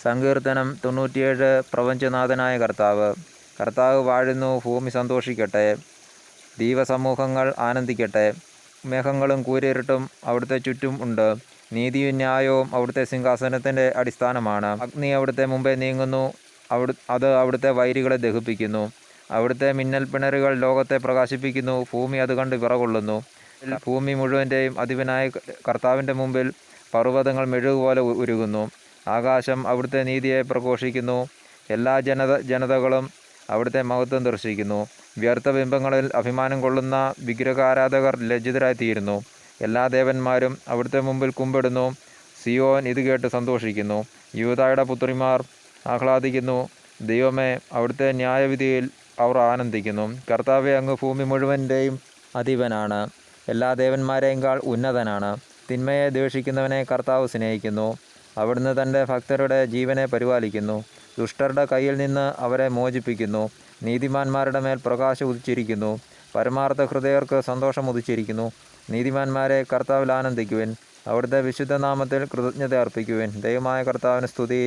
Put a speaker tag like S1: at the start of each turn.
S1: സങ്കീർത്തനം 97. പ്രപഞ്ചനാഥനായ കർത്താവ്. കർത്താവ് വാഴുന്നു, ഭൂമി സന്തോഷിക്കട്ടെ, ദീപസമൂഹങ്ങൾ ആനന്ദിക്കട്ടെ. മേഘങ്ങളും കൂരിരുട്ടും അവിടുത്തെ ചുറ്റും ഉണ്ട്. നീതിയും ന്യായവും അവിടുത്തെ സിംഹാസനത്തിൻ്റെ അടിസ്ഥാനമാണ്. അഗ്നി അവിടുത്തെ മുമ്പേ നീങ്ങുന്നു, അത് അവിടുത്തെ വൈരികളെ ദഹിപ്പിക്കുന്നു. അവിടുത്തെ മിന്നൽ പിണരുകൾ ലോകത്തെ പ്രകാശിപ്പിക്കുന്നു. ഭൂമി അത് കണ്ട് വിറകൊള്ളുന്നു. ഭൂമി മുഴുവൻ്റെയും അധിപനായ കർത്താവിൻ്റെ മുമ്പിൽ പർവ്വതങ്ങൾ മെഴുകുപോലെ ഉരുകുന്നു. ആകാശം അവിടുത്തെ നീതിയെ പ്രഘോഷിക്കുന്നു. എല്ലാ ജനതകളും അവിടുത്തെ മഹത്വം ദർശിക്കുന്നു. വ്യർത്ഥ ബിംബങ്ങളിൽ അഭിമാനം കൊള്ളുന്ന വിഗ്രഹാരാധകർ ലജ്ജിതരായിത്തീരുന്നു. എല്ലാ ദേവന്മാരും അവിടുത്തെ മുമ്പിൽ കുമ്പിടുന്നു. സിയോൻ ഇത് കേട്ട് സന്തോഷിക്കുന്നു. യൂദായുടെ പുത്രിമാർ ആഹ്ലാദിക്കുന്നു. ദൈവമേ, അവിടുത്തെ ന്യായവിധിയിൽ അവർ ആനന്ദിക്കുന്നു. കർത്താവെ, അങ്ങ് ഭൂമി മുഴുവൻ്റെയും അധിപനാണ്. എല്ലാ ദേവന്മാരെക്കാൾ ഉന്നതനാണ്. തിന്മയെ ദ്വേഷിക്കുന്നവനെ കർത്താവ് സ്നേഹിക്കുന്നു. അവിടുന്ന് തൻ്റെ ഭക്തരുടെ ജീവനെ പരിപാലിക്കുന്നു. ദുഷ്ടരുടെ കയ്യിൽ നിന്ന് അവരെ മോചിപ്പിക്കുന്നു. നീതിമാന്മാരുടെ മേൽ പ്രകാശം ഉദിച്ചിരിക്കുന്നു. പരമാർത്ഥ ഹൃദയർക്ക് സന്തോഷം ഉദിച്ചിരിക്കുന്നു. നീതിമാന്മാരെ കർത്താവിൽ ആനന്ദിക്കുവിൻ. അവിടുത്തെ വിശുദ്ധനാമത്തിൽ കൃതജ്ഞത അർപ്പിക്കുവിൻ. ദൈവമായ കർത്താവിന് സ്തുതി.